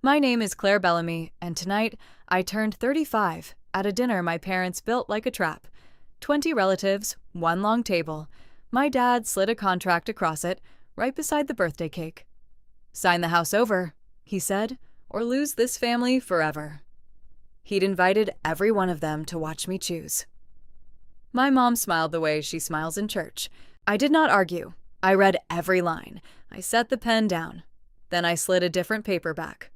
My name is Claire Bellamy, and tonight I turned 35 at a dinner my parents built like a trap. 20 relatives, one long table. My dad slid a contract across it, right beside the birthday cake. "Sign the house over," he said, "or lose this family forever." He'd invited every one of them to watch me choose. My mom smiled the way she smiles in church. I did not argue. I read every line. I set the pen down. Then I slid a different paper back.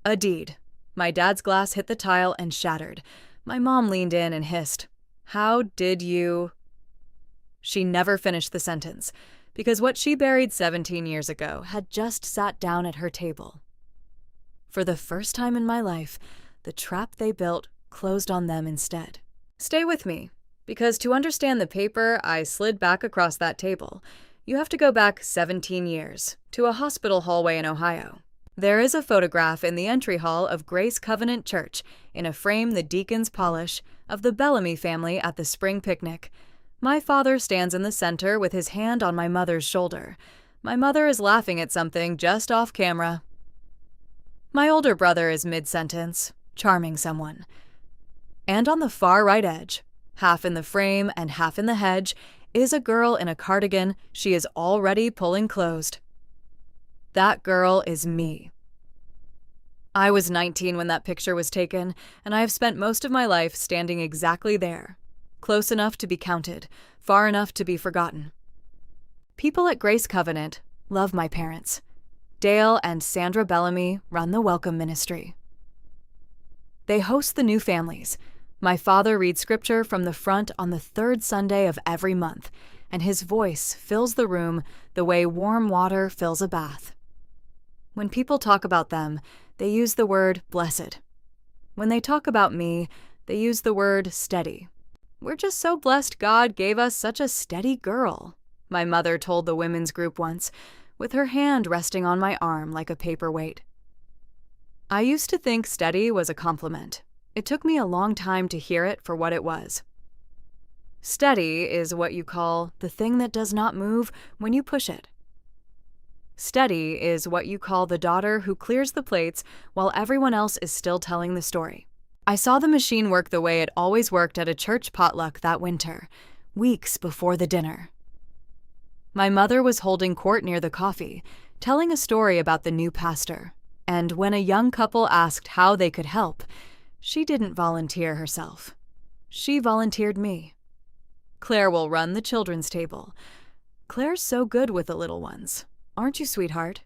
A deed. My dad's glass hit the tile and shattered. My mom leaned in and hissed, "How did you—" She never finished the sentence, because what she buried 17 years ago had just sat down at her table. For the first time in my life, the trap they built closed on them instead. Stay with me, because to understand the paper I slid back across that table, you have to go back 17 years, to a hospital hallway in Ohio. There is a photograph in the entry hall of Grace Covenant Church, in a frame the deacons polish, of the Bellamy family at the spring picnic. My father stands in the center with his hand on my mother's shoulder. My mother is laughing at something just off camera. My older brother is mid-sentence, charming someone. And on the far right edge, half in the frame and half in the hedge, is a girl in a cardigan she is already pulling closed. That girl is me. I was 19 when that picture was taken, and I have spent most of my life standing exactly there, close enough to be counted, far enough to be forgotten. People at Grace Covenant love my parents. Dale and Sandra Bellamy run the Welcome Ministry. They host the new families. My father reads scripture from the front on the third Sunday of every month, and his voice fills the room the way warm water fills a bath. When people talk about them, they use the word blessed. When they talk about me, they use the word steady. "We're just so blessed God gave us such a steady girl," my mother told the women's group once, with her hand resting on my arm like a paperweight. I used to think steady was a compliment. It took me a long time to hear it for what it was. Steady is what you call the thing that does not move when you push it. Steady is what you call the daughter who clears the plates while everyone else is still telling the story. I saw the machine work the way it always worked at a church potluck that winter, weeks before the dinner. My mother was holding court near the coffee, telling a story about the new pastor, and when a young couple asked how they could help, she didn't volunteer herself. She volunteered me. "Claire will run the children's table. Claire's so good with the little ones. Aren't you, sweetheart?"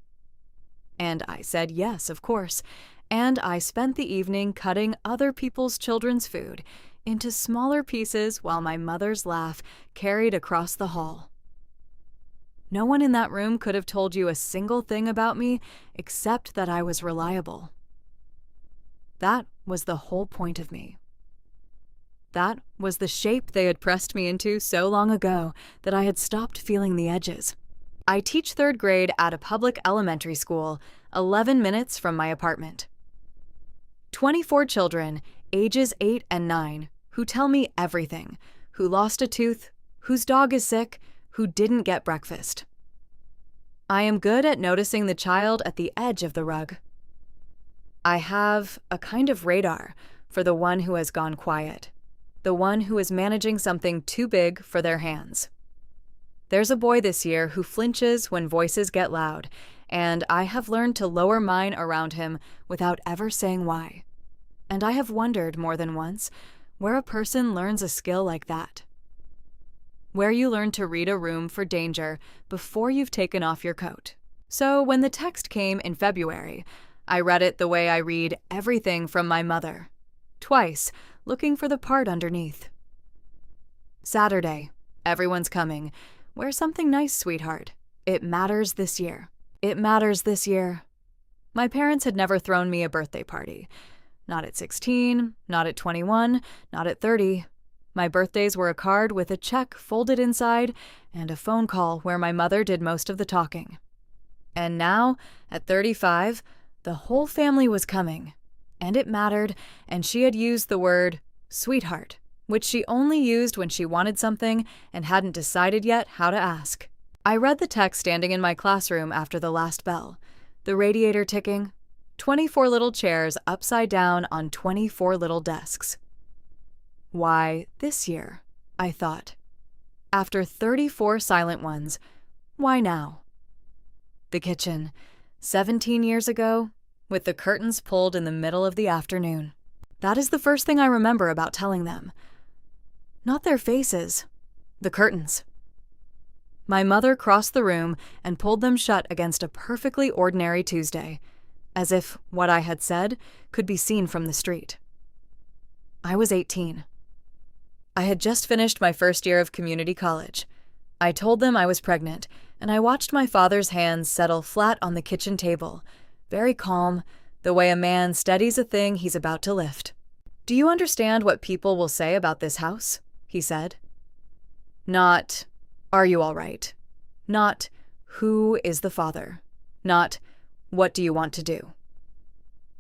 And I said yes, of course, and I spent the evening cutting other people's children's food into smaller pieces while my mother's laugh carried across the hall. No one in that room could have told you a single thing about me except that I was reliable. That was the whole point of me. That was the shape they had pressed me into so long ago that I had stopped feeling the edges. I teach third grade at a public elementary school, 11 minutes from my apartment. 24 children, ages 8 and 9, who tell me everything, who lost a tooth, whose dog is sick, who didn't get breakfast. I am good at noticing the child at the edge of the rug. I have a kind of radar for the one who has gone quiet, the one who is managing something too big for their hands. There's a boy this year who flinches when voices get loud, and I have learned to lower mine around him without ever saying why. And I have wondered more than once where a person learns a skill like that. Where you learn to read a room for danger before you've taken off your coat. So when the text came in February, I read it the way I read everything from my mother, twice, looking for the part underneath. Saturday, everyone's coming. Wear something nice, sweetheart. It matters this year. It matters this year. My parents had never thrown me a birthday party. Not at 16, not at 21, not at 30. My birthdays were a card with a check folded inside and a phone call where my mother did most of the talking. And now, at 35, the whole family was coming. And it mattered, and she had used the word sweetheart, which she only used when she wanted something and hadn't decided yet how to ask. I read the text standing in my classroom after the last bell, the radiator ticking, 24 little chairs upside down on 24 little desks. Why this year? I thought. After 34 silent ones, why now? The kitchen, 17 years ago, with the curtains pulled in the middle of the afternoon. That is the first thing I remember about telling them. Not their faces, the curtains. My mother crossed the room and pulled them shut against a perfectly ordinary Tuesday, as if what I had said could be seen from the street. I was 18. I had just finished my first year of community college. I told them I was pregnant, and I watched my father's hands settle flat on the kitchen table, very calm, the way a man steadies a thing he's about to lift. "Do you understand what people will say about this house?" he said. Not, "Are you all right?" Not, "Who is the father?" Not, "What do you want to do?"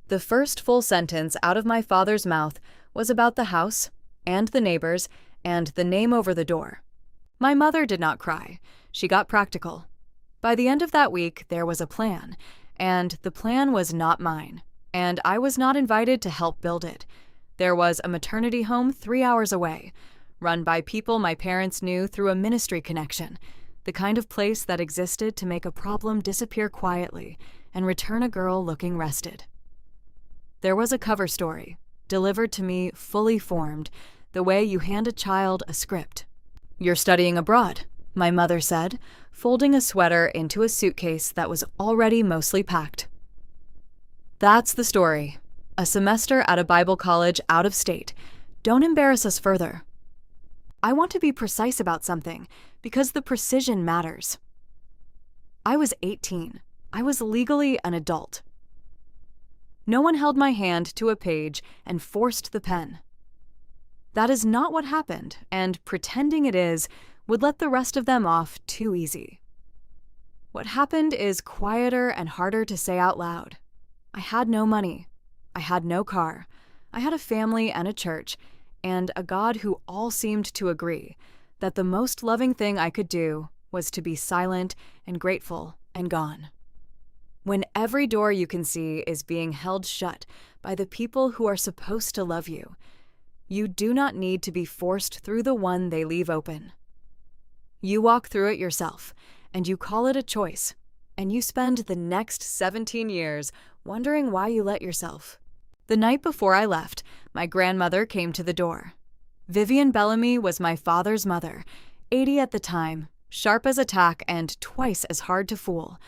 The first full sentence out of my father's mouth was about the house, and the neighbors, and the name over the door. My mother did not cry. She got practical. By the end of that week, there was a plan, and the plan was not mine, and I was not invited to help build it. There was a maternity home 3 hours away, run by people my parents knew through a ministry connection, the kind of place that existed to make a problem disappear quietly and return a girl looking rested. There was a cover story, delivered to me fully formed, the way you hand a child a script. "You're studying abroad," my mother said, folding a sweater into a suitcase that was already mostly packed. "That's the story. A semester at a Bible college out of state. Don't embarrass us further." I want to be precise about something, because the precision matters. I was 18. I was legally an adult. No one held my hand to a page and forced the pen. That is not what happened, and pretending it is would let the rest of them off too easy. What happened is quieter and harder to say out loud. I had no money. I had no car. I had a family and a church, and a God who all seemed to agree that the most loving thing I could do was to be silent and grateful and gone. When every door you can see is being held shut by the people who are supposed to love you, you do not need to be forced through the one they leave open. You walk through it yourself, and you call it a choice, and you spend the next 17 years wondering why you let yourself. The night before I left, my grandmother came to the door. Vivian Bellamy was my father's mother, 80 at the time, sharp as a tack and twice as hard to fool.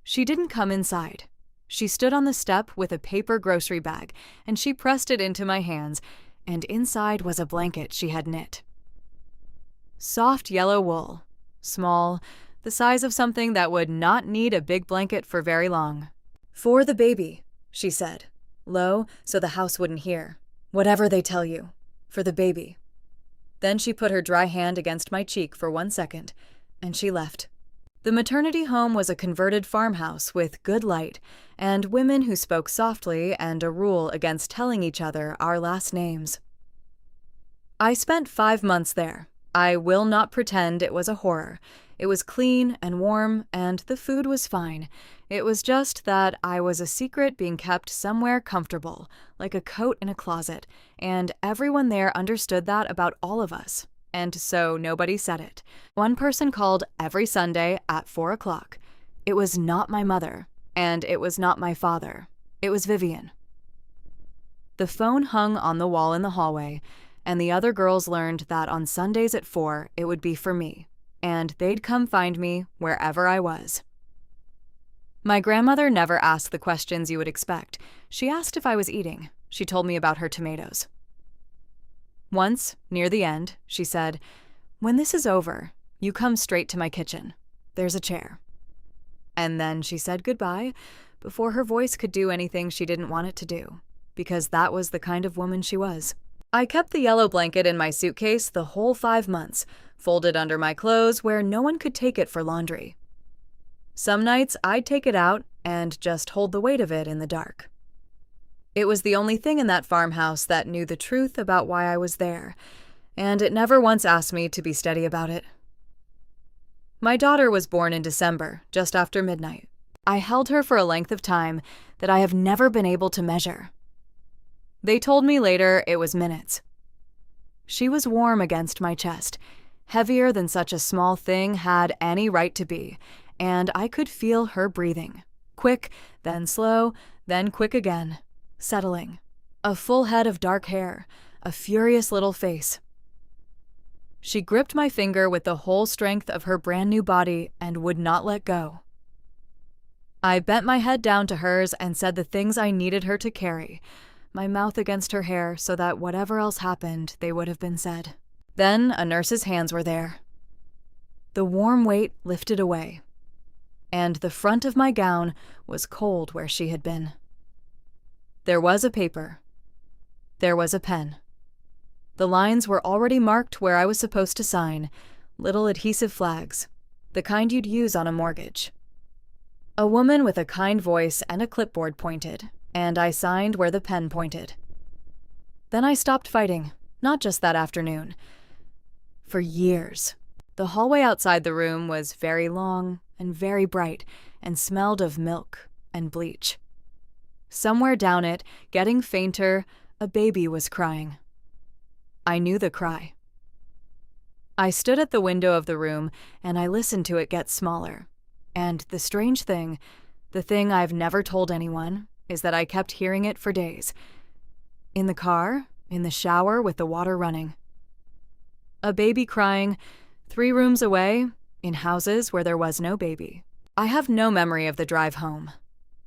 She didn't come inside. She stood on the step with a paper grocery bag, and she pressed it into my hands, and inside was a blanket she had knit. Soft yellow wool, small, the size of something that would not need a big blanket for very long. "For the baby," she said, low so the house wouldn't hear. "Whatever they tell you. For the baby." Then she put her dry hand against my cheek for 1 second, and she left. The maternity home was a converted farmhouse with good light, and women who spoke softly and a rule against telling each other our last names. I spent 5 months there. I will not pretend it was a horror. It was clean and warm, and the food was fine. It was just that I was a secret being kept somewhere comfortable, like a coat in a closet, and everyone there understood that about all of us. And so nobody said it. One person called every Sunday at 4 o'clock. It was not my mother, and it was not my father. It was Vivian. The phone hung on the wall in the hallway, and the other girls learned that on Sundays at 4 it would be for me, and they'd come find me wherever I was. My grandmother never asked the questions you would expect. She asked if I was eating. She told me about her tomatoes. Once, near the end, she said, "When this is over, you come straight to my kitchen. There's a chair." And then she said goodbye before her voice could do anything she didn't want it to do, because that was the kind of woman she was. I kept the yellow blanket in my suitcase the whole 5 months, folded under my clothes where no one could take it for laundry. Some nights I'd take it out and just hold the weight of it in the dark. It was the only thing in that farmhouse that knew the truth about why I was there, and it never once asked me to be steady about it. My daughter was born in December, just after midnight. I held her for a length of time that I have never been able to measure. They told me later it was minutes. She was warm against my chest, heavier than such a small thing had any right to be, and I could feel her breathing. Quick, then slow, then quick again, settling. A full head of dark hair, a furious little face. She gripped my finger with the whole strength of her brand new body and would not let go. I bent my head down to hers and said the things I needed her to carry, my mouth against her hair so that whatever else happened, they would have been said. Then a nurse's hands were there. The warm weight lifted away, and the front of my gown was cold where she had been. There was a paper. There was a pen. The lines were already marked where I was supposed to sign, little adhesive flags, the kind you'd use on a mortgage. A woman with a kind voice and a clipboard pointed, and I signed where the pen pointed. Then I stopped fighting, not just that afternoon. For years. The hallway outside the room was very long and very bright and smelled of milk and bleach. Somewhere down it, getting fainter, a baby was crying. I knew the cry. I stood at the window of the room and I listened to it get smaller. And the strange thing, the thing I've never told anyone, is that I kept hearing it for days. In the car, in the shower with the water running. A baby crying, 3 rooms away, in houses where there was no baby. I have no memory of the drive home.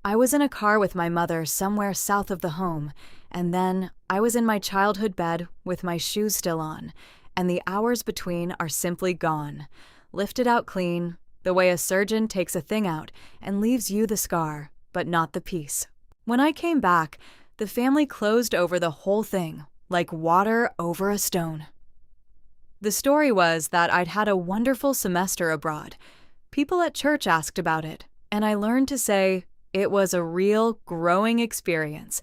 I was in a car with my mother somewhere south of the home, and then I was in my childhood bed with my shoes still on, and the hours between are simply gone, lifted out clean, the way a surgeon takes a thing out and leaves you the scar, but not the piece. When I came back, the family closed over the whole thing, like water over a stone. The story was that I'd had a wonderful semester abroad. People at church asked about it, and I learned to say it was a real, growing experience,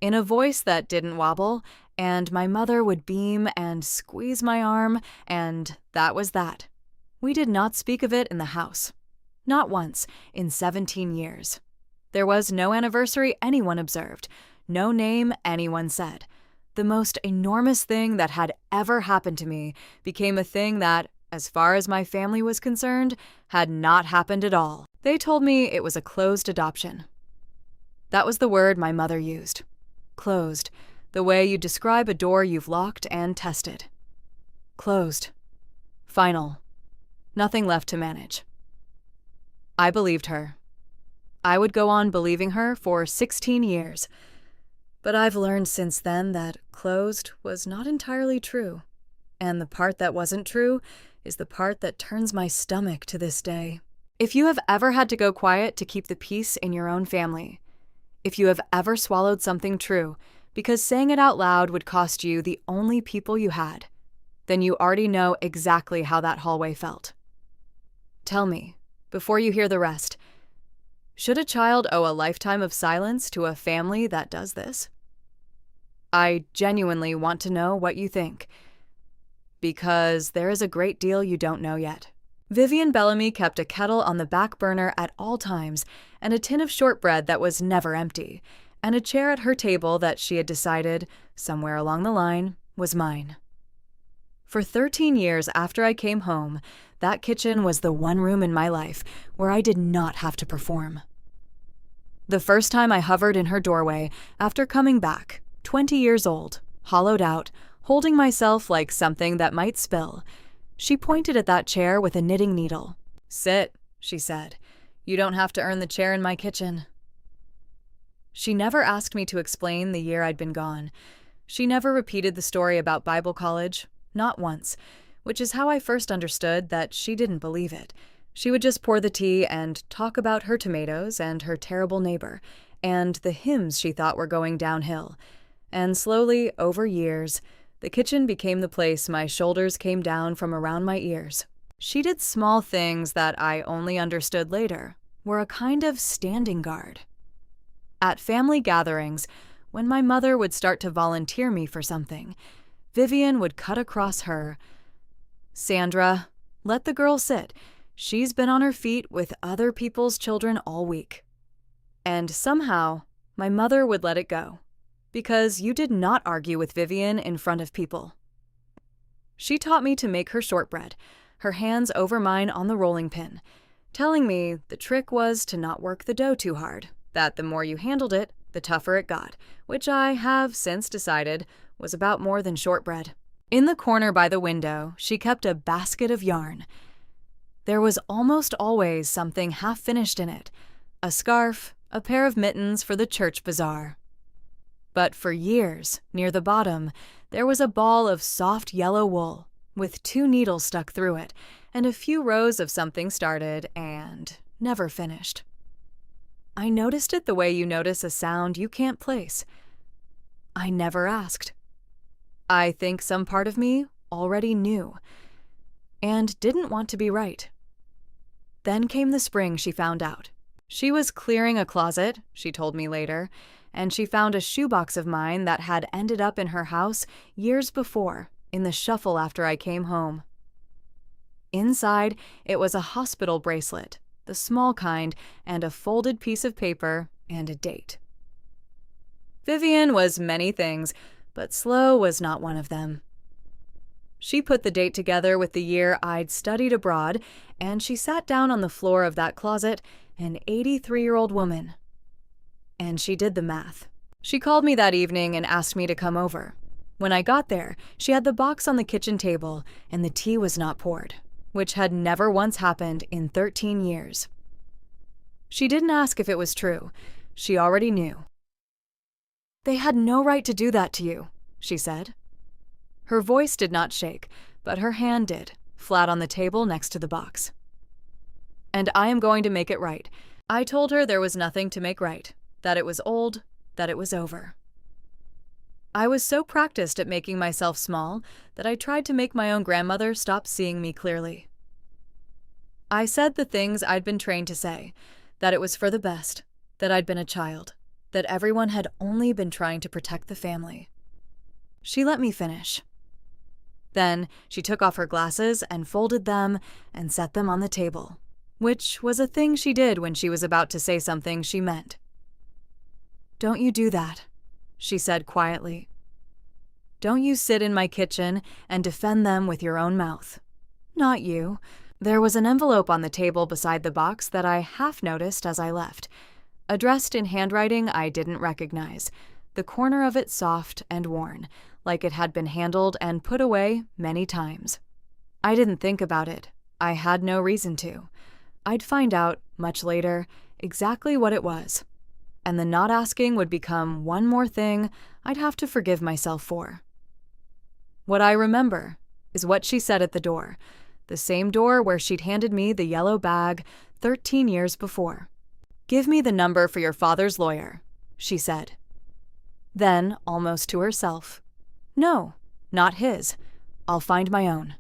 in a voice that didn't wobble, and my mother would beam and squeeze my arm, and that was that. We did not speak of it in the house. Not once, in 17 years. There was no anniversary anyone observed, no name anyone said. The most enormous thing that had ever happened to me became a thing that, as far as my family was concerned, had not happened at all. They told me it was a closed adoption. That was the word my mother used. Closed, the way you describe a door you've locked and tested. Closed. Final. Nothing left to manage. I believed her. I would go on believing her for 16 years. But I've learned since then that closed was not entirely true. And the part that wasn't true is the part that turns my stomach to this day. If you have ever had to go quiet to keep the peace in your own family, if you have ever swallowed something true because saying it out loud would cost you the only people you had, then you already know exactly how that hallway felt. Tell me, before you hear the rest, should a child owe a lifetime of silence to a family that does this? I genuinely want to know what you think, because there is a great deal you don't know yet. Vivian Bellamy kept a kettle on the back burner at all times, and a tin of shortbread that was never empty, and a chair at her table that she had decided, somewhere along the line, was mine. For 13 years after I came home, that kitchen was the one room in my life where I did not have to perform. The first time I hovered in her doorway after coming back, 20 years old, hollowed out, holding myself like something that might spill, she pointed at that chair with a knitting needle. "Sit," she said. "You don't have to earn the chair in my kitchen." She never asked me to explain the year I'd been gone. She never repeated the story about Bible college, not once, which is how I first understood that she didn't believe it. She would just pour the tea and talk about her tomatoes and her terrible neighbor, and the hymns she thought were going downhill. And slowly, over years, the kitchen became the place my shoulders came down from around my ears. She did small things that I only understood later were a kind of standing guard. At family gatherings, when my mother would start to volunteer me for something, Vivian would cut across her. "Sandra, let the girl sit. She's been on her feet with other people's children all week." And somehow, my mother would let it go. Because you did not argue with Vivian in front of people. She taught me to make her shortbread, her hands over mine on the rolling pin, telling me the trick was to not work the dough too hard, that the more you handled it, the tougher it got, which I have since decided was about more than shortbread. In the corner by the window, she kept a basket of yarn. There was almost always something half-finished in it, a scarf, a pair of mittens for the church bazaar. But for years, near the bottom, there was a ball of soft yellow wool, with 2 needles stuck through it, and a few rows of something started and never finished. I noticed it the way you notice a sound you can't place. I never asked. I think some part of me already knew, and didn't want to be right. Then came the spring she found out. She was clearing a closet, she told me later, and she found a shoebox of mine that had ended up in her house years before, in the shuffle after I came home. Inside, it was a hospital bracelet, the small kind, and a folded piece of paper and a date. Vivian was many things, but slow was not one of them. She put the date together with the year I'd studied abroad, and she sat down on the floor of that closet, an 83-year-old woman. And she did the math. She called me that evening and asked me to come over. When I got there, she had the box on the kitchen table, and the tea was not poured, which had never once happened in 13 years. She didn't ask if it was true. She already knew. "They had no right to do that to you," she said. Her voice did not shake, but her hand did, flat on the table next to the box. "And I am going to make it right." I told her there was nothing to make right, that it was old, that it was over. I was so practiced at making myself small that I tried to make my own grandmother stop seeing me clearly. I said the things I'd been trained to say, that it was for the best, that I'd been a child, that everyone had only been trying to protect the family. She let me finish. Then she took off her glasses and folded them and set them on the table, which was a thing she did when she was about to say something she meant. "Don't you do that," she said quietly. "Don't you sit in my kitchen and defend them with your own mouth. Not you." There was an envelope on the table beside the box that I half noticed as I left, addressed in handwriting I didn't recognize, the corner of it soft and worn, like it had been handled and put away many times. I didn't think about it. I had no reason to. I'd find out, much later, exactly what it was. And the not asking would become one more thing I'd have to forgive myself for. What I remember is what she said at the door, the same door where she'd handed me the yellow bag 13 years before. "Give me the number for your father's lawyer," she said. Then, almost to herself, "No, not his. I'll find my own."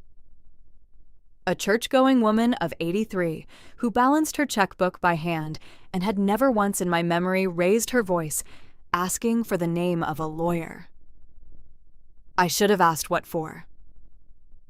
A church-going woman of 83 who balanced her checkbook by hand and had never once in my memory raised her voice, asking for the name of a lawyer. I should have asked what for.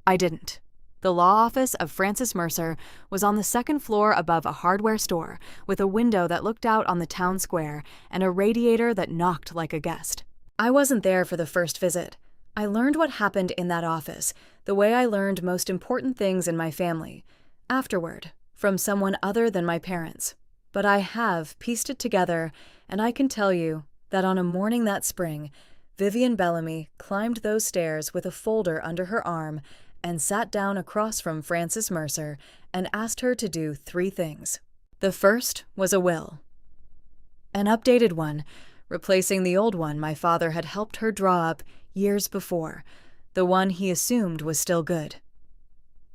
I didn't. The law office of Francis Mercer was on the 2nd floor above a hardware store, with a window that looked out on the town square and a radiator that knocked like a guest. I wasn't there for the first visit. I learned what happened in that office, the way I learned most important things in my family, afterward, from someone other than my parents. But I have pieced it together, and I can tell you that on a morning that spring, Vivian Bellamy climbed those stairs with a folder under her arm and sat down across from Francis Mercer and asked her to do 3 things. The first was a will. An updated one, replacing the old one my father had helped her draw up years before, the one he assumed was still good.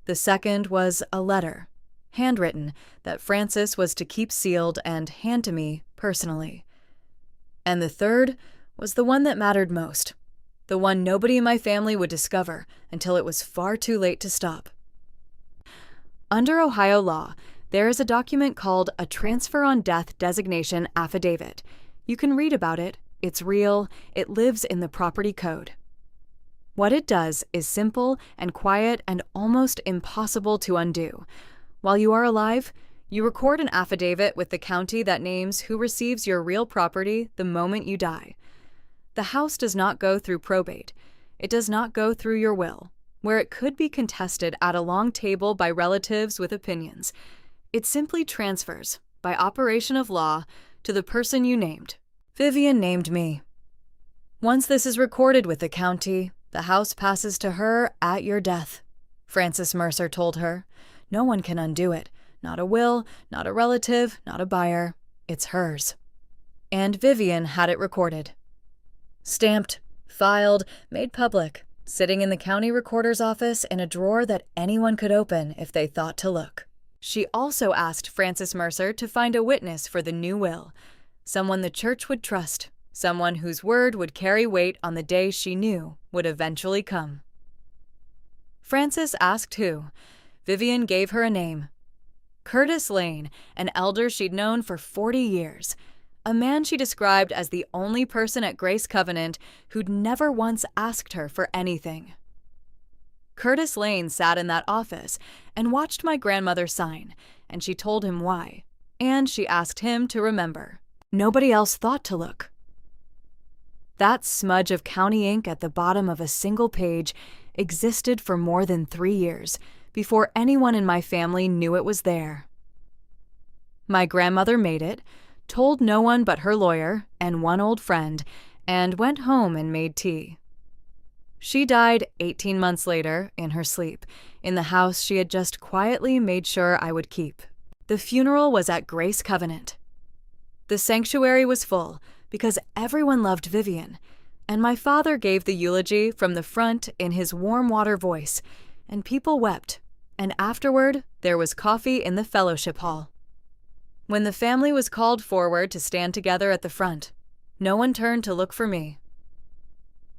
The second was a letter, handwritten, that Francis was to keep sealed and hand to me personally. And the third was the one that mattered most, the one nobody in my family would discover until it was far too late to stop. Under Ohio law, there is a document called a transfer on death designation affidavit. You can read about it. It's real. It lives in the property code. What it does is simple and quiet and almost impossible to undo. While you are alive, You record an affidavit with the county that names who receives your real property the moment you die. The house does not go through probate. It does not go through your will, where it could be contested at a long table by relatives with opinions. It simply transfers, by operation of law, to the person you named. Vivian named me. Once this is recorded with the county, the house passes to her at your death, Frances Mercer told her. No one can undo it. Not a will, not a relative, not a buyer. It's hers. And Vivian had it recorded. Stamped, filed, made public, sitting in the county recorder's office in a drawer that anyone could open if they thought to look. She also asked Frances Mercer to find a witness for the new will, someone the church would trust, someone whose word would carry weight on the day she knew would eventually come. Frances asked who. Vivian gave her a name. Curtis Lane, an elder she'd known for 40 years. A man she described as the only person at Grace Covenant who'd never once asked her for anything. Curtis Lane sat in that office and watched my grandmother sign, and she told him why. And she asked him to remember. Nobody else thought to look. That smudge of county ink at the bottom of a single page existed for more than 3 years, before anyone in my family knew it was there. My grandmother made it, told no one but her lawyer and one old friend, and went home and made tea. She died 18 months later, in her sleep, in the house she had just quietly made sure I would keep. The funeral was at Grace Covenant. The sanctuary was full, because everyone loved Vivian, and my father gave the eulogy from the front in his warm water voice, and people wept, and afterward there was coffee in the fellowship hall. When the family was called forward to stand together at the front, no one turned to look for me.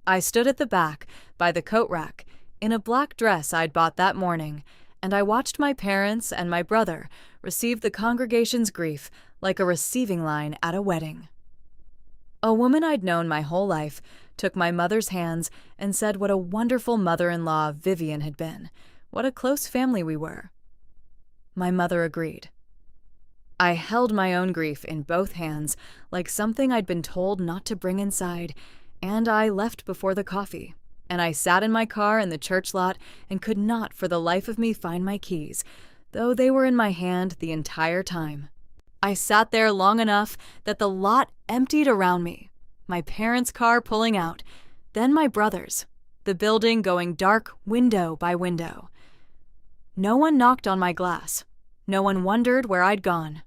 I stood at the back, by the coat rack, in a black dress I'd bought that morning, and I watched my parents and my brother receive the congregation's grief like a receiving line at a wedding. A woman I'd known my whole life took my mother's hands and said what a wonderful mother-in-law Vivian had been, what a close family we were. My mother agreed. I held my own grief in both hands, like something I'd been told not to bring inside, and I left before the coffee, and I sat in my car in the church lot and could not for the life of me find my keys, though they were in my hand the entire time. I sat there long enough that the lot emptied around me, my parents' car pulling out, then my brother's, the building going dark window by window. No one knocked on my glass. No one wondered where I'd gone.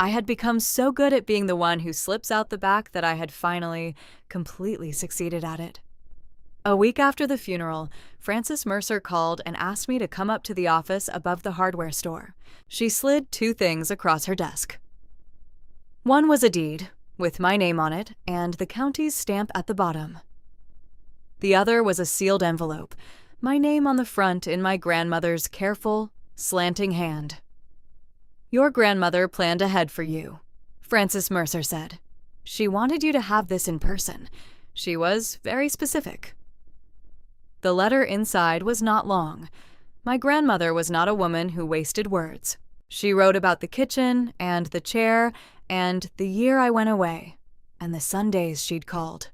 I had become so good at being the one who slips out the back that I had finally, completely succeeded at it. A week after the funeral, Frances Mercer called and asked me to come up to the office above the hardware store. She slid 2 things across her desk. One was a deed, with my name on it and the county's stamp at the bottom. The other was a sealed envelope, my name on the front in my grandmother's careful, slanting hand. Your grandmother planned ahead for you, Frances Mercer said. She wanted you to have this in person. She was very specific. The letter inside was not long. My grandmother was not a woman who wasted words. She wrote about the kitchen and the chair and the year I went away and the Sundays she'd called.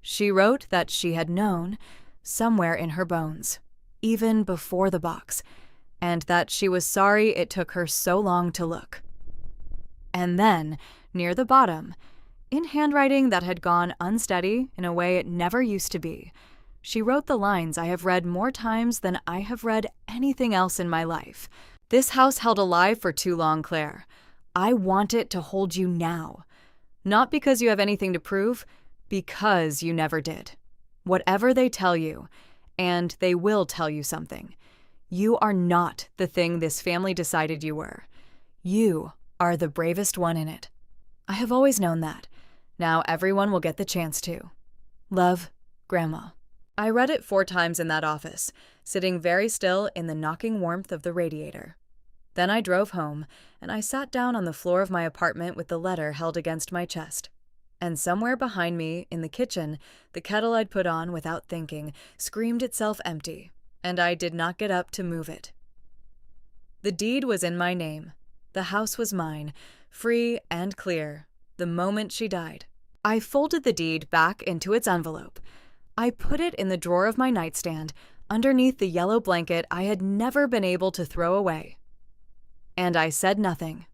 She wrote that she had known, somewhere in her bones, even before the box, and that she was sorry it took her so long to look. And then, near the bottom, in handwriting that had gone unsteady in a way it never used to be, she wrote the lines I have read more times than I have read anything else in my life. This house held alive for too long, Claire. I want it to hold you now. Not because you have anything to prove, because you never did. Whatever they tell you, and they will tell you something, you are not the thing this family decided you were. You are the bravest one in it. I have always known that. Now everyone will get the chance to. Love, Grandma. I read it 4 times in that office, sitting very still in the knocking warmth of the radiator. Then I drove home, and I sat down on the floor of my apartment with the letter held against my chest. And somewhere behind me, in the kitchen, the kettle I'd put on without thinking screamed itself empty, and I did not get up to move it. The deed was in my name. The house was mine, free and clear, the moment she died. I folded the deed back into its envelope. I put it in the drawer of my nightstand, underneath the yellow blanket I had never been able to throw away. And I said nothing.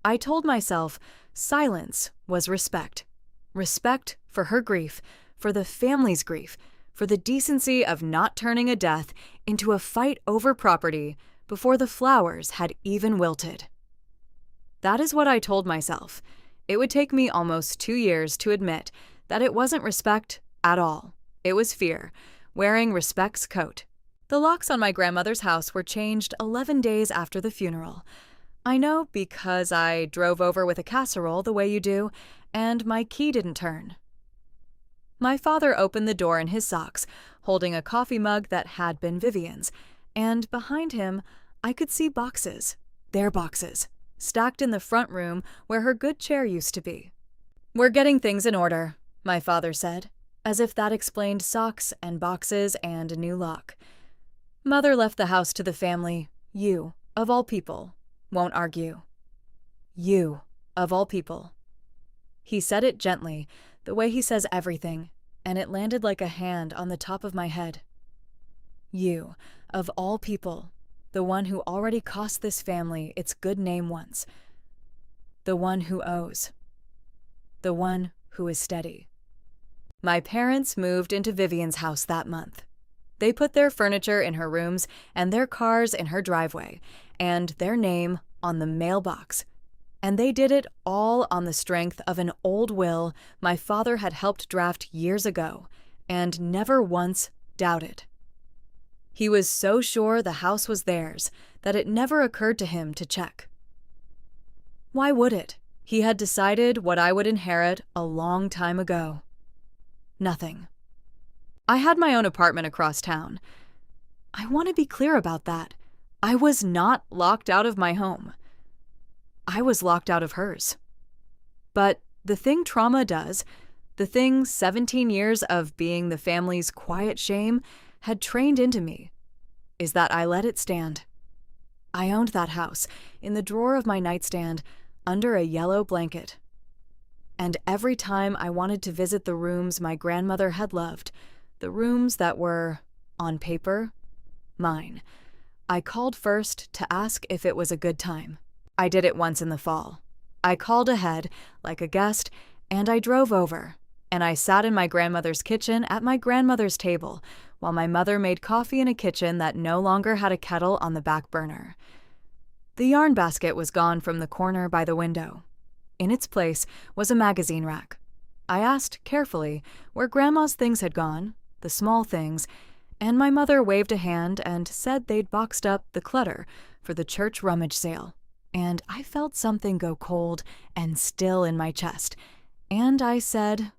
I told myself silence was respect. Respect for her grief, for the family's grief, for the decency of not turning a death into a fight over property before the flowers had even wilted. That is what I told myself. It would take me almost 2 years to admit that it wasn't respect at all. It was fear, wearing respect's coat. The locks on my grandmother's house were changed 11 days after the funeral. I know because I drove over with a casserole the way you do, and my key didn't turn. My father opened the door in his socks, holding a coffee mug that had been Vivian's, and behind him I could see boxes, their boxes, stacked in the front room where her good chair used to be. "We're getting things in order," my father said, as if that explained socks and boxes and a new lock. "Mother left the house to the family. You, of all people, won't argue. You, of all people." He said it gently, the way he says everything, and it landed like a hand on the top of my head. You, of all people, the one who already cost this family its good name once. The one who owes. The one who is steady. My parents moved into Vivian's house that month. They put their furniture in her rooms and their cars in her driveway, and their name on the mailbox. And they did it all on the strength of an old will my father had helped draft years ago, and never once doubted. He was so sure the house was theirs that it never occurred to him to check. Why would it? He had decided what I would inherit a long time ago. Nothing. I had my own apartment across town. I want to be clear about that. I was not locked out of my home. I was locked out of hers. But the thing trauma does, the thing 17 years of being the family's quiet shame had trained into me, is that I let it stand. I owned that house, in the drawer of my nightstand, under a yellow blanket. And every time I wanted to visit the rooms my grandmother had loved, the rooms that were, on paper, mine, I called first to ask if it was a good time. I did it once in the fall. I called ahead, like a guest, and I drove over, and I sat in my grandmother's kitchen at my grandmother's table, while my mother made coffee in a kitchen that no longer had a kettle on the back burner. The yarn basket was gone from the corner by the window. In its place was a magazine rack. I asked carefully where Grandma's things had gone, the small things, and my mother waved a hand and said they'd boxed up the clutter for the church rummage sale. And I felt something go cold and still in my chest, and I said,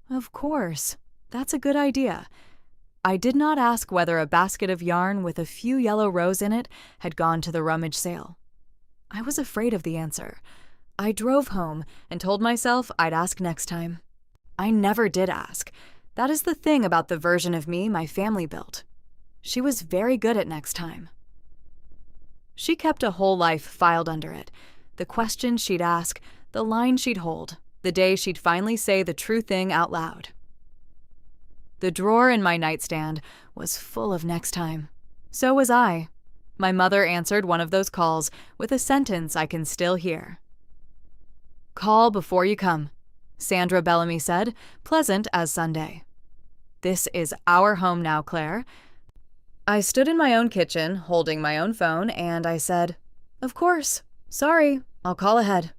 "Of course, that's a good idea." I did not ask whether a basket of yarn with a few yellow rows in it had gone to the rummage sale. I was afraid of the answer. I drove home and told myself I'd ask next time. I never did ask. That is the thing about the version of me my family built. She was very good at next time. She kept a whole life filed under it, the questions she'd ask, the line she'd hold, the day she'd finally say the true thing out loud. The drawer in my nightstand was full of next time. So was I. My mother answered one of those calls with a sentence I can still hear. "Call before you come," Sandra Bellamy said, pleasant as Sunday. "This is our home now, Claire." I stood in my own kitchen, holding my own phone, and I said, "Of course. Sorry, I'll call ahead."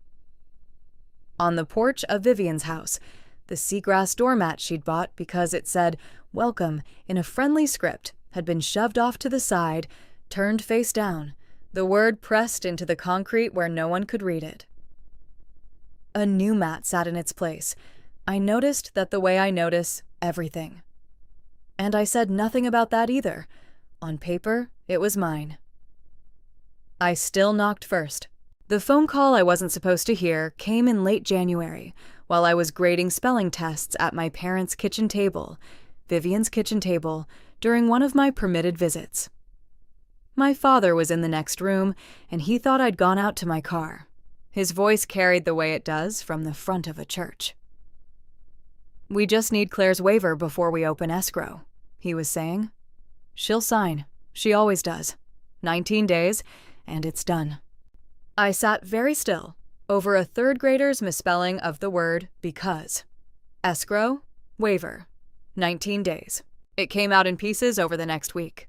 On the porch of Vivian's house, the seagrass doormat she'd bought because it said "Welcome" in a friendly script had been shoved off to the side, turned face down, the word pressed into the concrete where no one could read it. A new mat sat in its place. I noticed that the way I notice everything. And I said nothing about that either. On paper, it was mine. I still knocked first. The phone call I wasn't supposed to hear came in late January, while I was grading spelling tests at my parents' kitchen table, Vivian's kitchen table, during one of my permitted visits. My father was in the next room, and he thought I'd gone out to my car. His voice carried the way it does from the front of a church. "We just need Claire's waiver before we open escrow," he was saying. "She'll sign. She always does. 19 days, and it's done." I sat very still over a third grader's misspelling of the word because. Escrow, waiver, 19 days. It came out in pieces over the next week.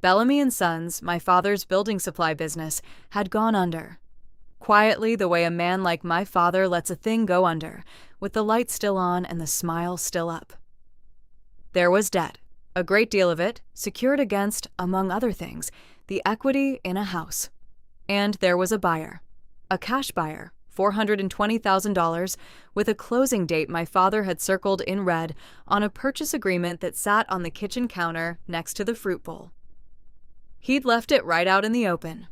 Bellamy and Sons, my father's building supply business, had gone under. Quietly, the way a man like my father lets a thing go under, with the light still on and the smile still up. There was debt, a great deal of it, secured against, among other things, the equity in a house. And there was a buyer, a cash buyer, $420,000, with a closing date my father had circled in red on a purchase agreement that sat on the kitchen counter next to the fruit bowl. He'd left it right out in the open.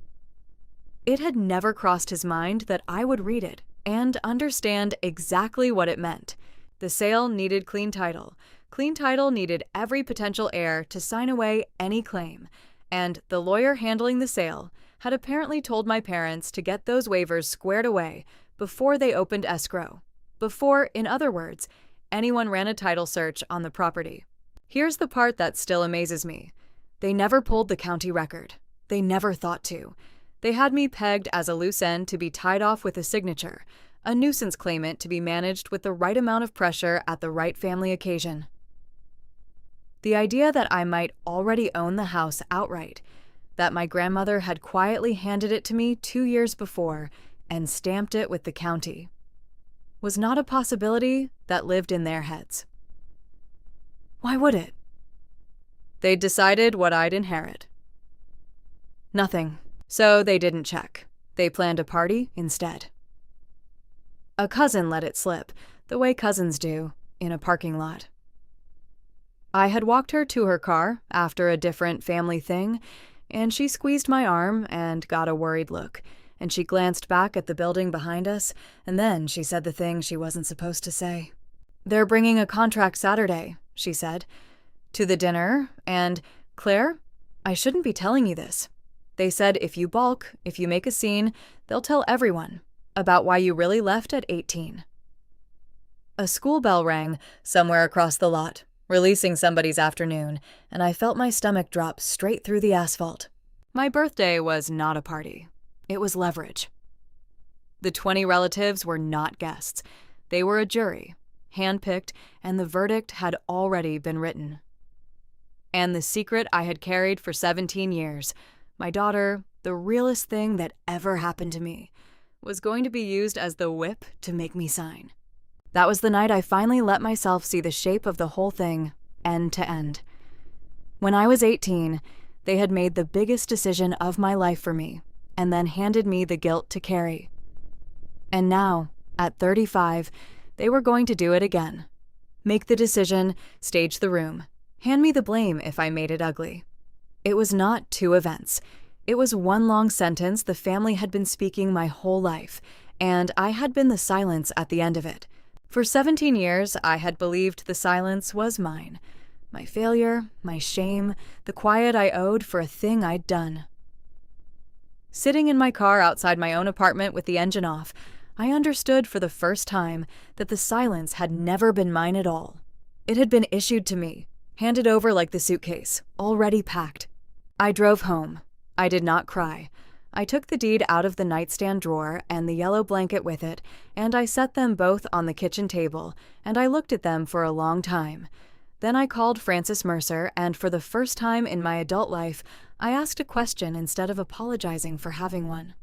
It had never crossed his mind that I would read it and understand exactly what it meant. The sale needed clean title. Clean title needed every potential heir to sign away any claim, and the lawyer handling the sale had apparently told my parents to get those waivers squared away before they opened escrow, before, in other words, anyone ran a title search on the property. Here's the part that still amazes me. They never pulled the county record. They never thought to. They had me pegged as a loose end to be tied off with a signature, a nuisance claimant to be managed with the right amount of pressure at the right family occasion. The idea that I might already own the house outright, that my grandmother had quietly handed it to me 2 years before and stamped it with the county, was not a possibility that lived in their heads. Why would it? They'd decided what I'd inherit. Nothing, so they didn't check. They planned a party instead. A cousin let it slip, the way cousins do, in a parking lot. I had walked her to her car after a different family thing, and she squeezed my arm and got a worried look, and she glanced back at the building behind us, and then she said the thing she wasn't supposed to say. "They're bringing a contract Saturday," she said, "to the dinner, and, Claire, I shouldn't be telling you this. They said if you balk, if you make a scene, they'll tell everyone about why you really left at 18. A school bell rang somewhere across the lot, releasing somebody's afternoon, and I felt my stomach drop straight through the asphalt. My birthday was not a party. It was leverage. The 20 relatives were not guests. They were a jury, handpicked, and the verdict had already been written. And the secret I had carried for 17 years, my daughter, the realest thing that ever happened to me, was going to be used as the whip to make me sign. That was the night I finally let myself see the shape of the whole thing, end to end. When I was 18, they had made the biggest decision of my life for me, and then handed me the guilt to carry. And now, at 35, they were going to do it again. Make the decision, stage the room, hand me the blame if I made it ugly. It was not 2 events. It was one long sentence the family had been speaking my whole life, and I had been the silence at the end of it. For 17 years, I had believed the silence was mine. My failure, my shame, the quiet I owed for a thing I'd done. Sitting in my car outside my own apartment with the engine off, I understood for the first time that the silence had never been mine at all. It had been issued to me, handed over like the suitcase, already packed. I drove home. I did not cry. I took the deed out of the nightstand drawer and the yellow blanket with it, and I set them both on the kitchen table, and I looked at them for a long time. Then I called Francis Mercer, and for the first time in my adult life, I asked a question instead of apologizing for having one.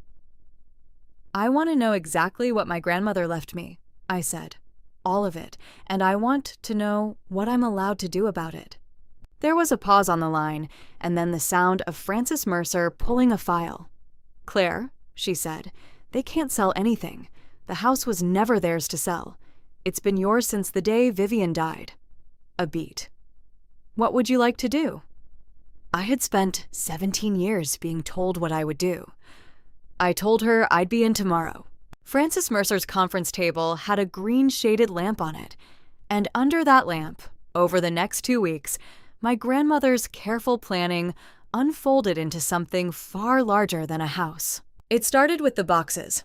"I want to know exactly what my grandmother left me," I said. "All of it, and I want to know what I'm allowed to do about it." There was a pause on the line, and then the sound of Francis Mercer pulling a file. "Claire," she said, "they can't sell anything. The house was never theirs to sell. It's been yours since the day Vivian died." A beat. "What would you like to do?" I had spent 17 years being told what I would do. I told her I'd be in tomorrow. Francis Mercer's conference table had a green-shaded lamp on it, and under that lamp, over the next 2 weeks, my grandmother's careful planning unfolded into something far larger than a house. It started with the boxes.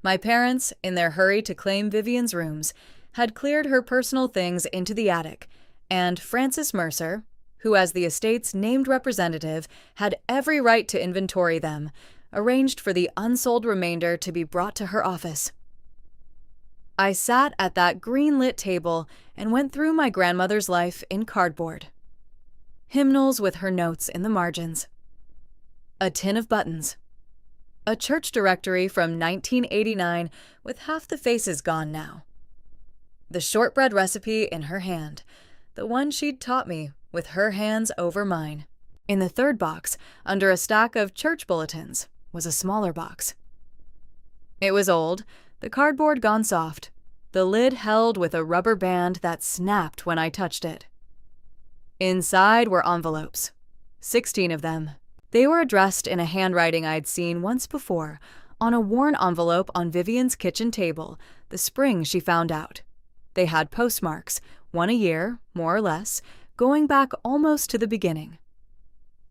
My parents, in their hurry to claim Vivian's rooms, had cleared her personal things into the attic, and Frances Mercer, who as the estate's named representative had every right to inventory them, arranged for the unsold remainder to be brought to her office. I sat at that green-lit table and went through my grandmother's life in cardboard. Hymnals with her notes in the margins. A tin of buttons. A church directory from 1989 with half the faces gone now. The shortbread recipe in her hand, the one she'd taught me with her hands over mine. In the third box, under a stack of church bulletins, was a smaller box. It was old, the cardboard gone soft, the lid held with a rubber band that snapped when I touched it. Inside were envelopes, 16 of them. They were addressed in a handwriting I'd seen once before, on a worn envelope on Vivian's kitchen table, the spring she found out. They had postmarks, one a year, more or less, going back almost to the beginning.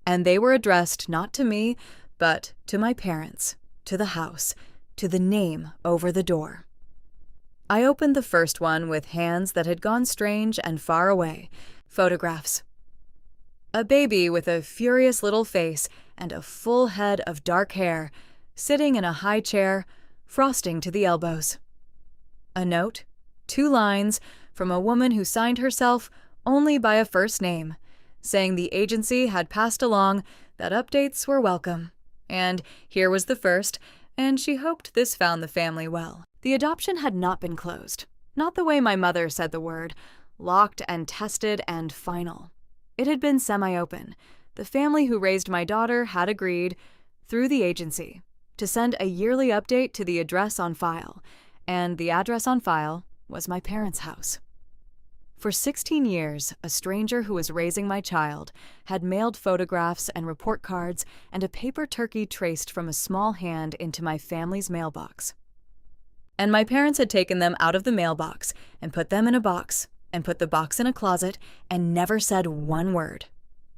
And they were addressed not to me, but to my parents, to the house, to the name over the door. I opened the first one with hands that had gone strange and far away, photographs. A baby with a furious little face and a full head of dark hair, sitting in a high chair, frosting to the elbows. A note, 2 lines, from a woman who signed herself only by a first name, saying the agency had passed along that updates were welcome. And here was the first, and she hoped this found the family well. The adoption had not been closed. Not the way my mother said the word, locked and tested and final. It had been semi-open. The family who raised my daughter had agreed, through the agency, to send a yearly update to the address on file, and the address on file was my parents' house. For 16 years, a stranger who was raising my child had mailed photographs and report cards and a paper turkey traced from a small hand into my family's mailbox. And my parents had taken them out of the mailbox and put them in a box, and put the box in a closet, and never said one word.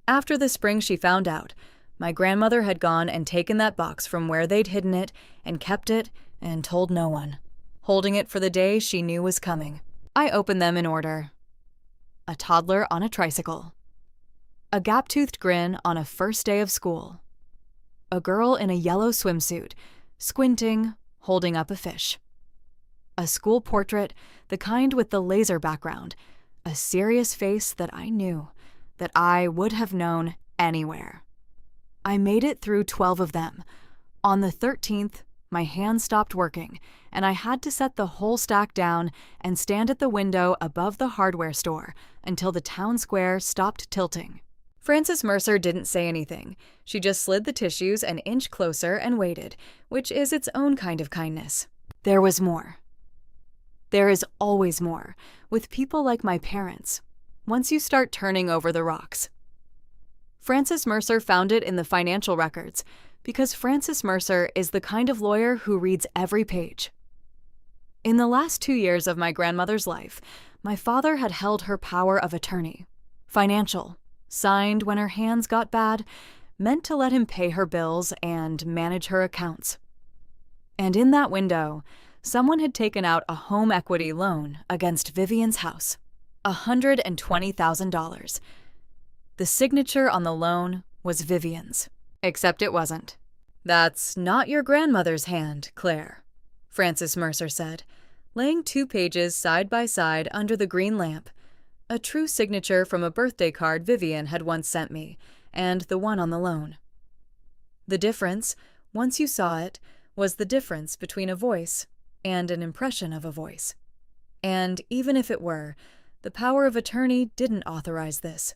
After the spring she found out, my grandmother had gone and taken that box from where they'd hidden it and kept it and told no one, holding it for the day she knew was coming. I opened them in order. A toddler on a tricycle. A gap-toothed grin on a first day of school. A girl in a yellow swimsuit, squinting, holding up a fish. A school portrait, the kind with the laser background, a serious face that I knew, that I would have known anywhere. I made it through 12 of them. On the 13th, my hand stopped working, and I had to set the whole stack down and stand at the window above the hardware store until the town square stopped tilting. Frances Mercer didn't say anything. She just slid the tissues an inch closer and waited, which is its own kind of kindness. There was more. There is always more, with people like my parents, once you start turning over the rocks. Frances Mercer found it in the financial records, because Frances Mercer is the kind of lawyer who reads every page. In the last 2 years of my grandmother's life, my father had held her power of attorney, financial, signed when her hands got bad, meant to let him pay her bills and manage her accounts. And in that window, someone had taken out a home equity loan against Vivian's house, $120,000. The signature on the loan was Vivian's, except it wasn't. "That's not your grandmother's hand, Claire," Frances Mercer said, laying 2 pages side by side under the green lamp, a true signature from a birthday card Vivian had once sent me, and the one on the loan. The difference, once you saw it, was the difference between a voice and an impression of a voice. And even if it were, the power of attorney didn't authorize this.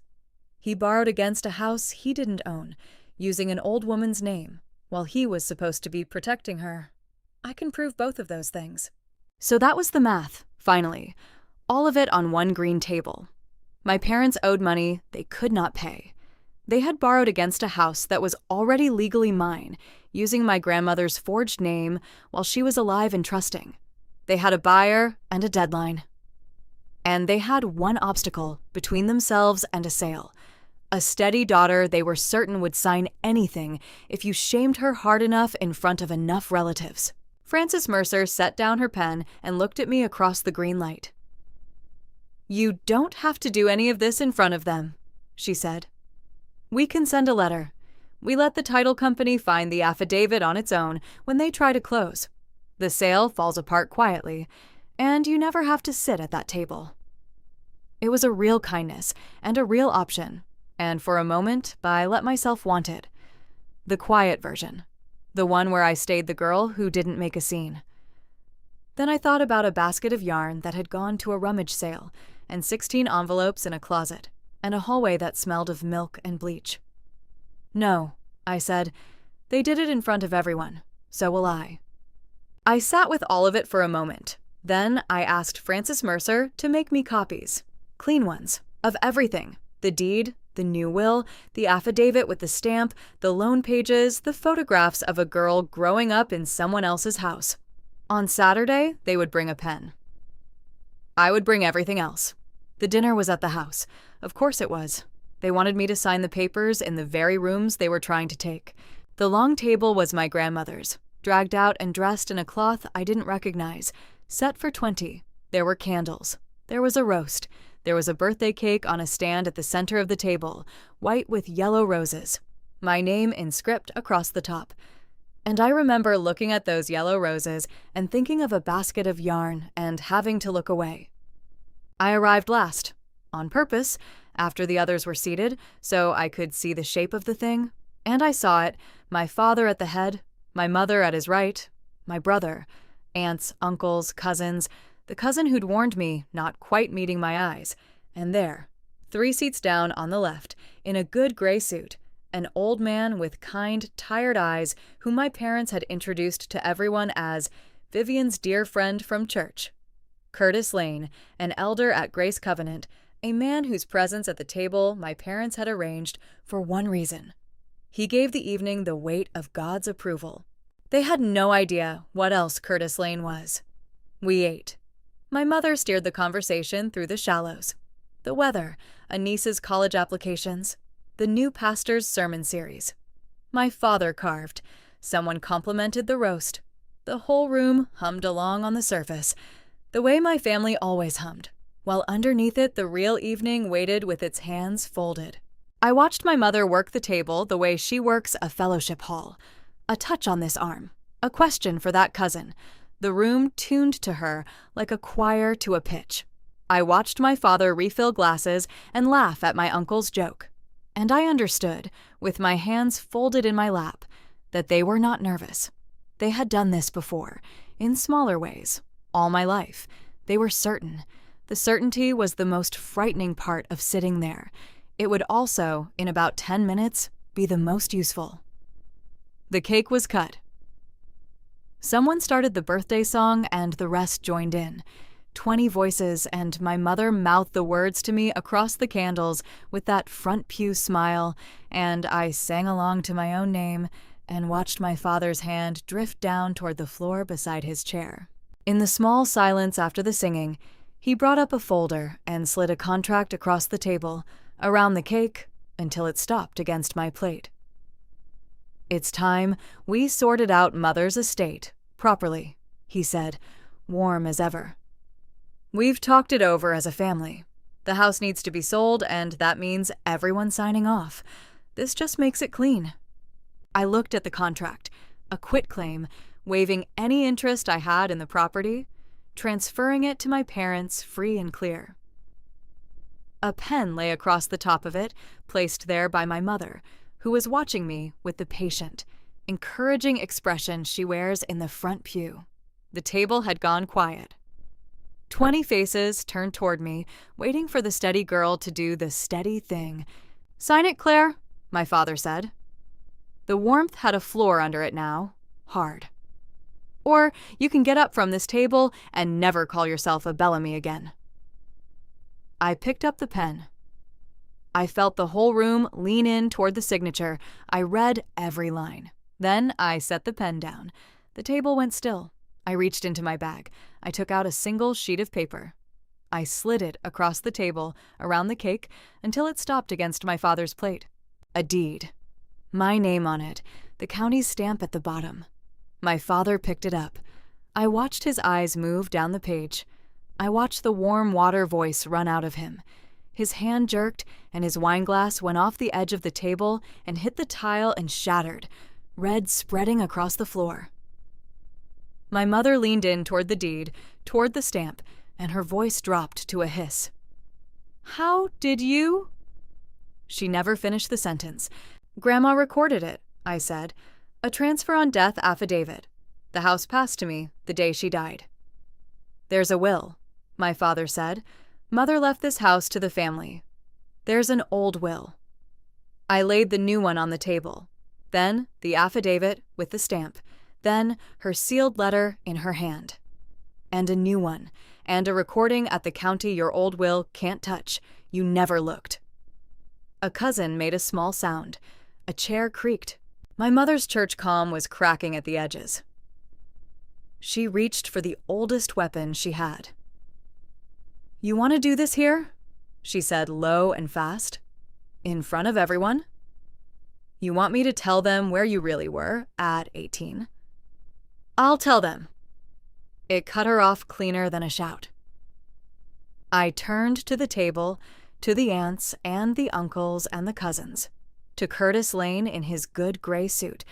He borrowed against a house he didn't own, using an old woman's name, while he was supposed to be protecting her. I can prove both of those things. So that was the math, finally. All of it on one green table. My parents owed money they could not pay. They had borrowed against a house that was already legally mine, using my grandmother's forged name while she was alive and trusting. They had a buyer and a deadline. And they had one obstacle between themselves and a sale, A steady daughter they were certain would sign anything if you shamed her hard enough in front of enough relatives. Frances Mercer set down her pen and looked at me across the green light. "You don't have to do any of this in front of them," she said. "We can send a letter. We let the title company find the affidavit on its own when they try to close. The sale falls apart quietly, and you never have to sit at that table." It was a real kindness and a real option, and for a moment I let myself want it. The quiet version. The one where I stayed the girl who didn't make a scene. Then I thought about a basket of yarn that had gone to a rummage sale, and 16 envelopes in a closet, and a hallway that smelled of milk and bleach. "No," I said. "They did it in front of everyone. So will I." I sat with all of it for a moment. Then I asked Frances Mercer to make me copies. Clean ones. Of everything. The deed, the new will, the affidavit with the stamp, the loan pages, the photographs of a girl growing up in someone else's house. On Saturday, they would bring a pen. I would bring everything else. The dinner was at the house. Of course it was. They wanted me to sign the papers in the very rooms they were trying to take. The long table was my grandmother's, dragged out and dressed in a cloth I didn't recognize, set for 20. There were candles. There was a roast. There was a birthday cake on a stand at the center of the table, white with yellow roses. My name in script across the top. And I remember looking at those yellow roses and thinking of a basket of yarn and having to look away. I arrived last, on purpose, after the others were seated, so I could see the shape of the thing. And I saw it, my father at the head, my mother at his right, my brother, aunts, uncles, cousins, the cousin who'd warned me not quite meeting my eyes, and there, 3 seats down on the left, in a good gray suit, an old man with kind, tired eyes whom my parents had introduced to everyone as Vivian's dear friend from church. Curtis Lane, an elder at Grace Covenant, a man whose presence at the table my parents had arranged for one reason. He gave the evening the weight of God's approval. They had no idea what else Curtis Lane was. We ate. My mother steered the conversation through the shallows. The weather, a niece's college applications, the new pastor's sermon series. My father carved. Someone complimented the roast. The whole room hummed along on the surface, the way my family always hummed, while underneath it the real evening waited with its hands folded. I watched my mother work the table the way she works a fellowship hall. A touch on this arm, a question for that cousin, the room tuned to her like a choir to a pitch. I watched my father refill glasses and laugh at my uncle's joke. And I understood, with my hands folded in my lap, that they were not nervous. They had done this before, in smaller ways, all my life. They were certain. The certainty was the most frightening part of sitting there. It would also, in about 10 minutes, be the most useful. The cake was cut. Someone started the birthday song and the rest joined in. 20 voices, and my mother mouthed the words to me across the candles with that front pew smile, and I sang along to my own name and watched my father's hand drift down toward the floor beside his chair. In the small silence after the singing, he brought up a folder and slid a contract across the table, around the cake, until it stopped against my plate. "It's time we sorted out Mother's estate, properly," he said, warm as ever. "We've talked it over as a family. The house needs to be sold, and that means everyone signing off. This just makes it clean." I looked at the contract, a quitclaim, waiving any interest I had in the property, transferring it to my parents free and clear. A pen lay across the top of it, placed there by my mother, who was watching me with the patient, encouraging expression she wears in the front pew. The table had gone quiet. 20 faces turned toward me, waiting for the steady girl to do the steady thing. "Sign it, Claire," my father said. The warmth had a floor under it now, hard. "Or you can get up from this table and never call yourself a Bellamy again." I picked up the pen. I felt the whole room lean in toward the signature. I read every line. Then I set the pen down. The table went still. I reached into my bag. I took out a single sheet of paper. I slid it across the table, around the cake, until it stopped against my father's plate. A deed. My name on it, the county's stamp at the bottom. My father picked it up. I watched his eyes move down the page. I watched the warm water voice run out of him. His hand jerked, and his wineglass went off the edge of the table and hit the tile and shattered, red spreading across the floor. My mother leaned in toward the deed, toward the stamp, and her voice dropped to a hiss. "How did you?" She never finished the sentence. "Grandma recorded it," I said. "A transfer on death affidavit. The house passed to me the day she died." "There's a will," my father said. "Mother left this house to the family. There's an old will." I laid the new one on the table, then the affidavit with the stamp, then her sealed letter in her hand. And a new one, and a recording at the county your old will can't touch. You never looked. A cousin made a small sound. A chair creaked. My mother's church calm was cracking at the edges. She reached for the oldest weapon she had. "You want to do this here?" she said low and fast. "In front of everyone? You want me to tell them where you really were at 18? I'll tell them." It cut her off cleaner than a shout. I turned to the table, to the aunts and the uncles and the cousins, to Curtis Lane in his good gray suit.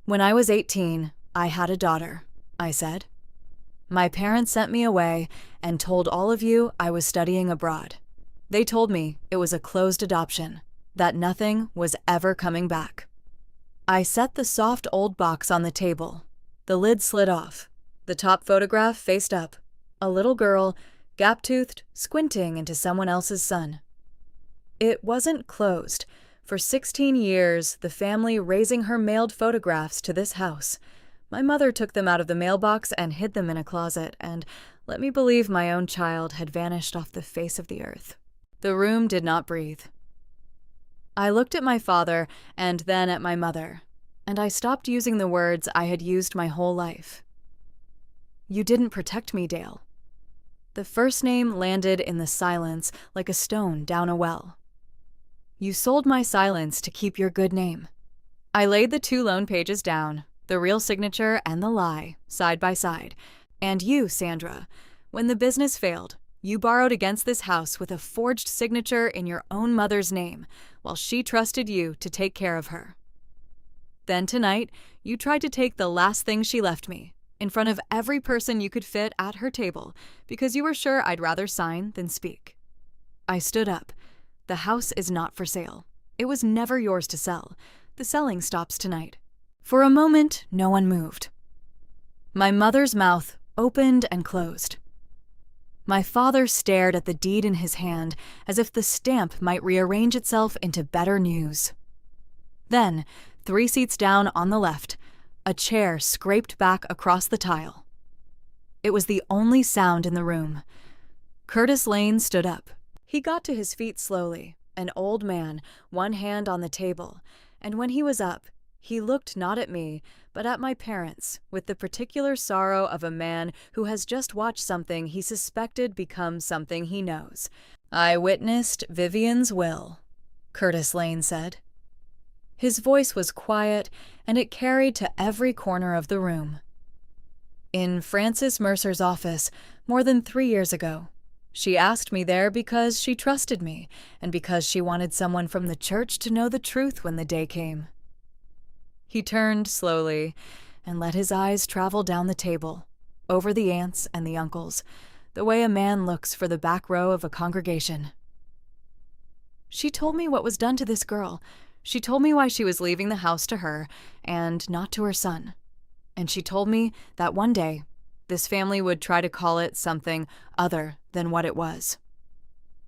"When I was 18, I had a daughter," I said. "My parents sent me away and told all of you I was studying abroad. They told me it was a closed adoption, that nothing was ever coming back." I set the soft old box on the table. The lid slid off. The top photograph faced up. A little girl, gap-toothed, squinting into someone else's son. It wasn't closed. For 16 years, the family raising her mailed photographs to this house. My mother took them out of the mailbox and hid them in a closet, and let me believe my own child had vanished off the face of the earth. The room did not breathe. I looked at my father and then at my mother, and I stopped using the words I had used my whole life. "You didn't protect me, Dale." The first name landed in the silence like a stone down a well. "You sold my silence to keep your good name." I laid the 2 loan pages down, the real signature and the lie, side by side. "And you, Sandra, when the business failed, you borrowed against this house with a forged signature in your own mother's name, while she trusted you to take care of her. Then tonight, you tried to take the last thing she left me, in front of every person you could fit at her table, because you were sure I'd rather sign than speak." I stood up. "The house is not for sale. It was never yours to sell. The selling stops tonight." For a moment, no one moved. My mother's mouth opened and closed. My father stared at the deed in his hand as if the stamp might rearrange itself into better news. Then, 3 seats down on the left, a chair scraped back across the tile. It was the only sound in the room. Curtis Lane stood up. He got to his feet slowly, an old man, one hand on the table, and when he was up, he looked not at me, but at my parents, with the particular sorrow of a man who has just watched something he suspected become something he knows. "I witnessed Vivian's will," Curtis Lane said. His voice was quiet, and it carried to every corner of the room. "In Frances Mercer's office, more than 3 years ago. She asked me there because she trusted me, and because she wanted someone from the church to know the truth when the day came." He turned slowly and let his eyes travel down the table, over the aunts and the uncles, the way a man looks for the back row of a congregation. "She told me what was done to this girl. She told me why she was leaving the house to her, and not to her son. And she told me that one day, this family would try to call it something other than what it was."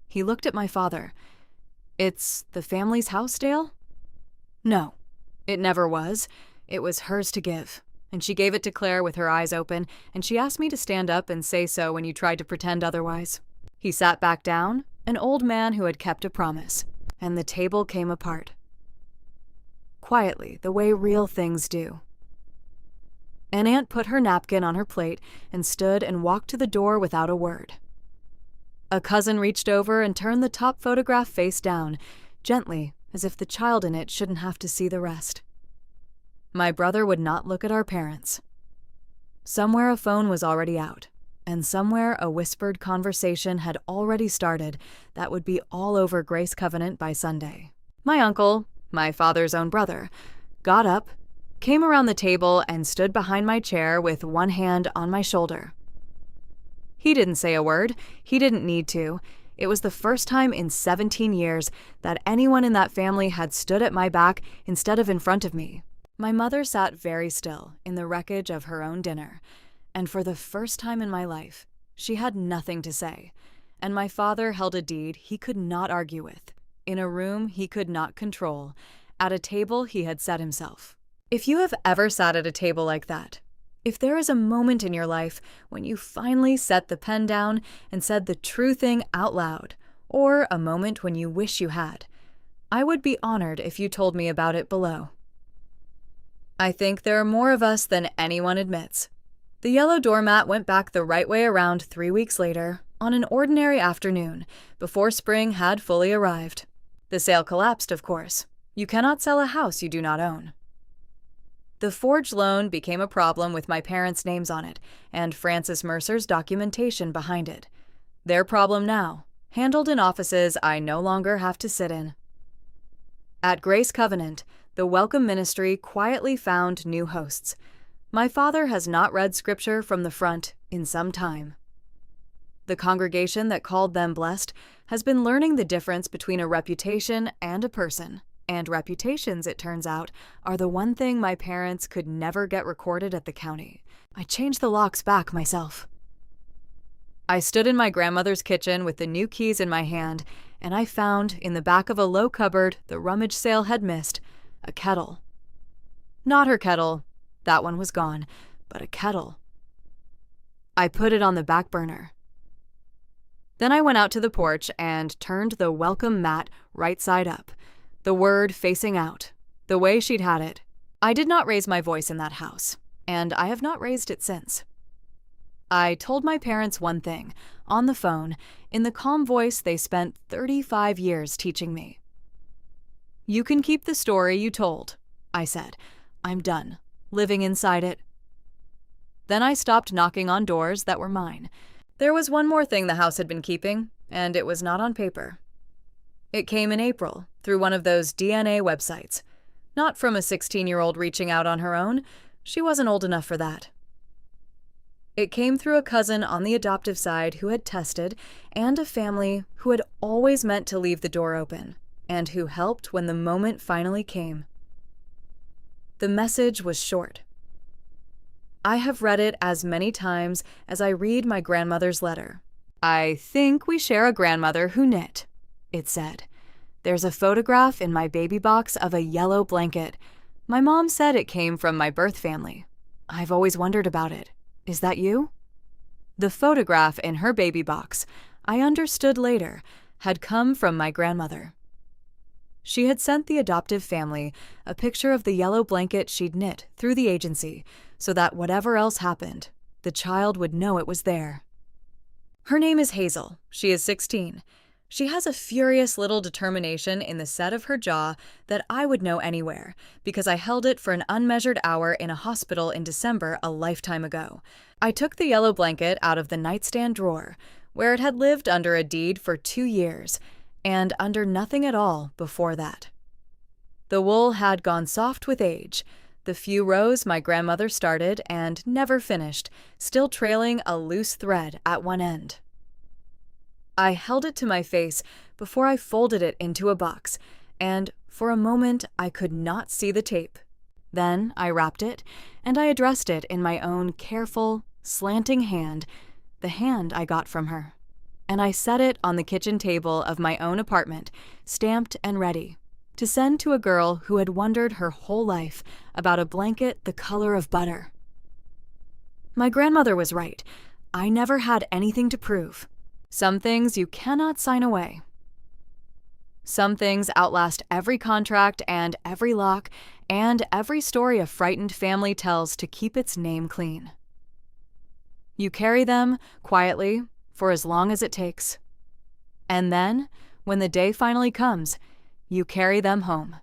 He looked at my father. "It's the family's house, Dale?" "No. It never was. It was hers to give, and she gave it to Claire with her eyes open, and she asked me to stand up and say so when you tried to pretend otherwise." He sat back down, an old man who had kept a promise, and the table came apart. Quietly, the way real things do. An aunt put her napkin on her plate and stood and walked to the door without a word. A cousin reached over and turned the top photograph face down, gently, as if the child in it shouldn't have to see the rest. My brother would not look at our parents. Somewhere a phone was already out, and somewhere a whispered conversation had already started that would be all over Grace Covenant by Sunday. My uncle, my father's own brother, got up, came around the table, and stood behind my chair with one hand on my shoulder. He didn't say a word. He didn't need to. It was the first time in 17 years that anyone in that family had stood at my back instead of in front of me. My mother sat very still in the wreckage of her own dinner, and for the first time in my life, she had nothing to say, and my father held a deed he could not argue with, in a room he could not control, at a table he had set himself. If you have ever sat at a table like that, if there is a moment in your life when you finally set the pen down and said the true thing out loud, or a moment when you wish you had, I would be honored if you told me about it below. I think there are more of us than anyone admits. The yellow doormat went back the right way around 3 weeks later, on an ordinary afternoon, before spring had fully arrived. The sale collapsed, of course. You cannot sell a house you do not own. The forged loan became a problem with my parents' names on it, and Francis Mercer's documentation behind it. Their problem now, handled in offices I no longer have to sit in. At Grace Covenant, the Welcome Ministry quietly found new hosts. My father has not read scripture from the front in some time. The congregation that called them blessed has been learning the difference between a reputation and a person. And reputations, it turns out, are the one thing my parents could never get recorded at the county. I changed the locks back myself. I stood in my grandmother's kitchen with the new keys in my hand, and I found, in the back of a low cupboard the rummage sale had missed, a kettle. Not her kettle, that one was gone, but a kettle. I put it on the back burner. Then I went out to the porch and turned the welcome mat right side up, the word facing out, the way she'd had it. I did not raise my voice in that house, and I have not raised it since. I told my parents one thing, on the phone, in the calm voice they spent 35 years teaching me. "You can keep the story you told," I said. "I'm done living inside it." Then I stopped knocking on doors that were mine. There was one more thing the house had been keeping, and it was not on paper. It came in April, through one of those DNA websites. Not from a 16-year-old reaching out on her own. She wasn't old enough for that. It came through a cousin on the adoptive side who had tested, and a family who had always meant to leave the door open, and who helped when the moment finally came. The message was short. I have read it as many times as I read my grandmother's letter. "I think we share a grandmother who knit," it said. "There's a photograph in my baby box of a yellow blanket. My mom said it came from my birth family. I've always wondered about it. Is that you?" The photograph in her baby box, I understood later, had come from my grandmother. She had sent the adoptive family a picture of the yellow blanket she'd knit through the agency so that whatever else happened, the child would know it was there. Her name is Hazel. She is 16. She has a furious little determination in the set of her jaw that I would know anywhere, because I held it for an unmeasured hour in a hospital in December a lifetime ago. I took the yellow blanket out of the nightstand drawer, where it had lived under a deed for 2 years, and under nothing at all before that. The wool had gone soft with age, the few rows my grandmother started and never finished, still trailing a loose thread at one end. I held it to my face before I folded it into a box, and for a moment I could not see the tape. Then I wrapped it, and I addressed it in my own careful, slanting hand, the hand I got from her. And I set it on the kitchen table of my own apartment, stamped and ready, to send to a girl who had wondered her whole life about a blanket the color of butter. My grandmother was right. I never had anything to prove. Some things you cannot sign away. Some things outlast every contract and every lock and every story a frightened family tells to keep its name clean. You carry them quietly for as long as it takes. And then, when the day finally comes, you carry them home.